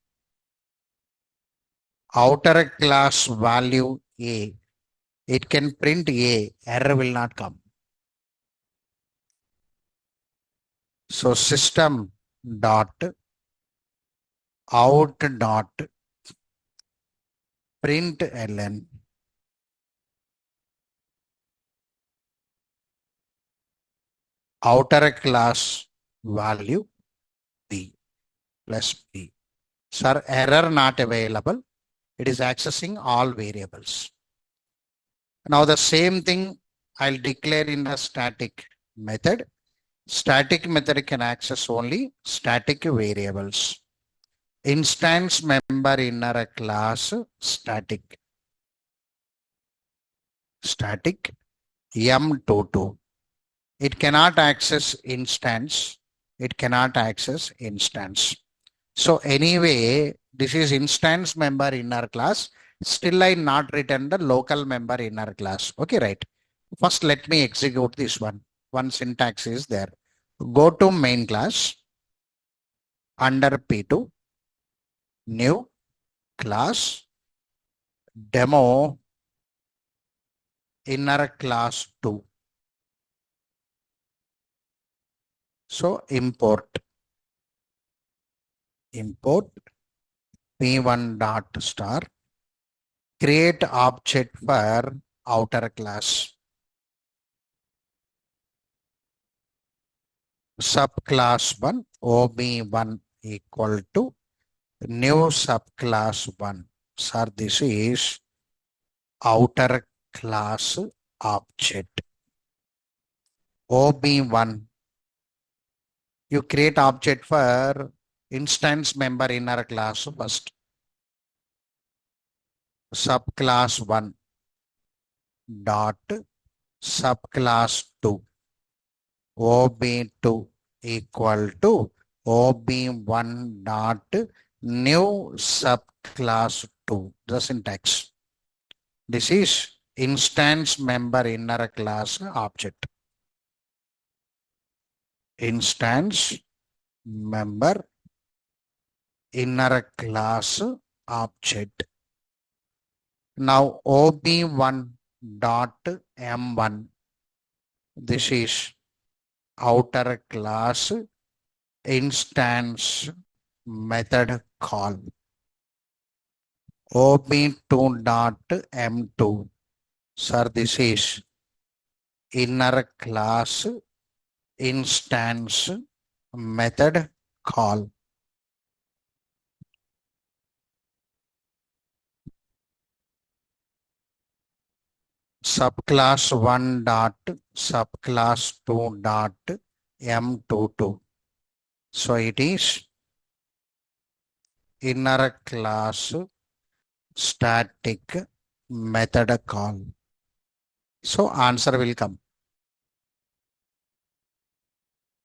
outer class value a. It can print a, error will not come. So system dot out dot println outer class value b plus b. Sir, error not available. It is accessing all variables. Now the same thing I'll declare in the static method. Static method can access only static variables. Instance member inner class static m22. It cannot access instance. It cannot access instance. So anyway, this is instance member inner class. Still I not written the local member inner class. Okay, right. First let me execute this one. One syntax is there. Go to main class under P2 new class demo inner class 2. So import p1 dot star create object for outer class subclass 1 ob1 equal to new subclass 1. Sir, this is outer class object ob1. You create object for instance member inner class first. Subclass 1 dot subclass 2 ob2 equal to ob1 dot new subclass 2. The syntax. This is instance member inner class object. Instance member inner class object. Now ob1 dot m1. This is outer class instance method call. ob2 dot m2. Sir, this is inner class instance method call. Subclass 1 dot subclass 2 dot m22. So it is inner class static method call. So answer will come.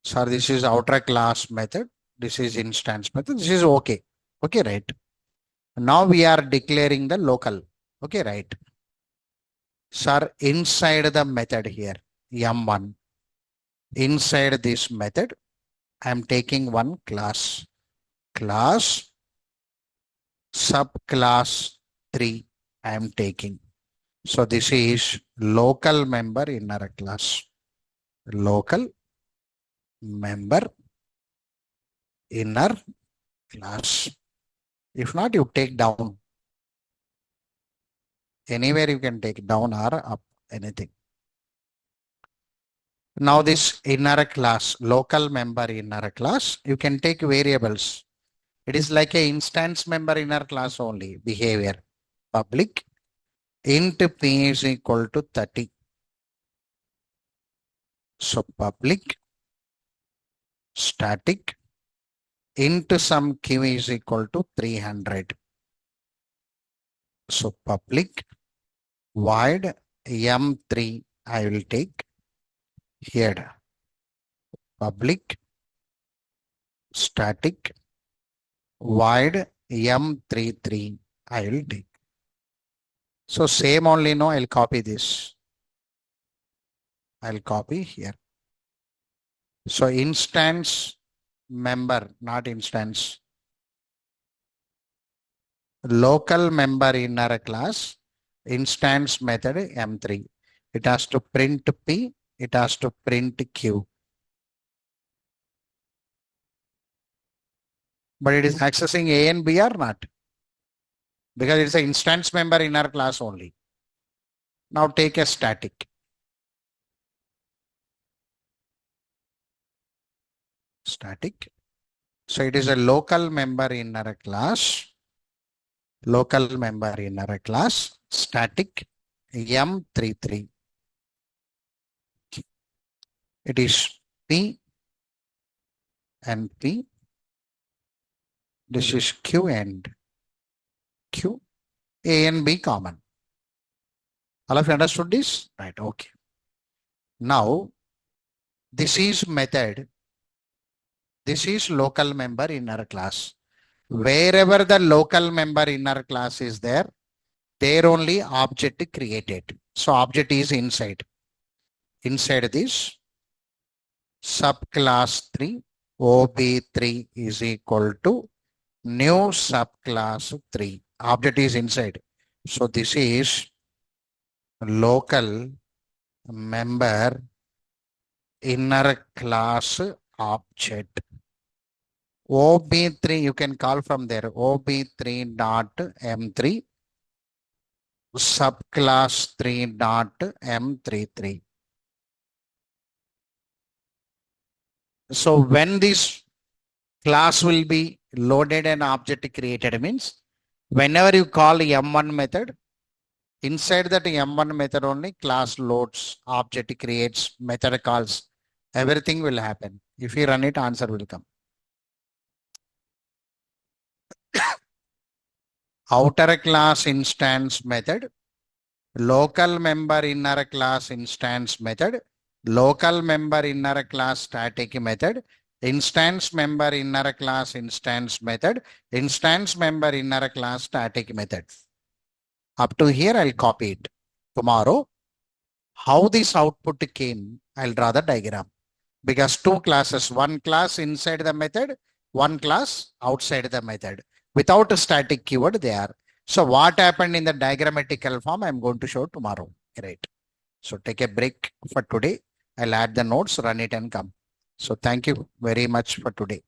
Sir, this is outer class method. This is instance method. This is okay. Okay, right. Now we are declaring the local. Okay, right. Sir, inside the method here, M1, inside this method, I am taking one class subclass 3 I am taking. So this is local member inner class. Local member inner class. If not, you take down. Anywhere you can take down or up, anything. Now this inner class, local member inner class, you can take variables. It is like a instance member inner class only, behavior. Public int p is equal to 30. So public static int some q is equal to 300. So public void m3 I will take here. Public static void m33 I will take. So same only, no, I'll copy this. I'll copy here. So instance member, not instance. Local member inner class, instance method M3. It has to print P, it has to print Q. But it is accessing A and B or not? Because it's an instance member inner class only. Now take a static. Static. So it is a local member inner class. Local member inner class. Static M33. It is P and P. This is Q and Q. A and B common. All of you understood this? Right, okay. Now, this is method. This is local member inner class. Wherever the local member inner class is there only object created. So object is inside. Inside this subclass 3, OB3 is equal to new subclass 3. Object is inside. So this is local member inner class object. OB3 you can call from there. OB3 dot M3 subclass 3 dot M33. So when this class will be loaded and object created means whenever you call M1 method, inside that M1 method only class loads, object creates, method calls, everything will happen. If you run it, answer will come. Outer class instance method, local member inner class instance method, local member inner class static method, instance member inner class instance method, instance member inner class static method. Up to here, I'll copy it. Tomorrow, how this output came, I'll draw the diagram. Because two classes, one class inside the method, one class outside the method. Without a static keyword there. So what happened in the diagrammatical form, I'm going to show tomorrow. Great. So take a break for today. I'll add the notes, run it and come. So thank you very much for today.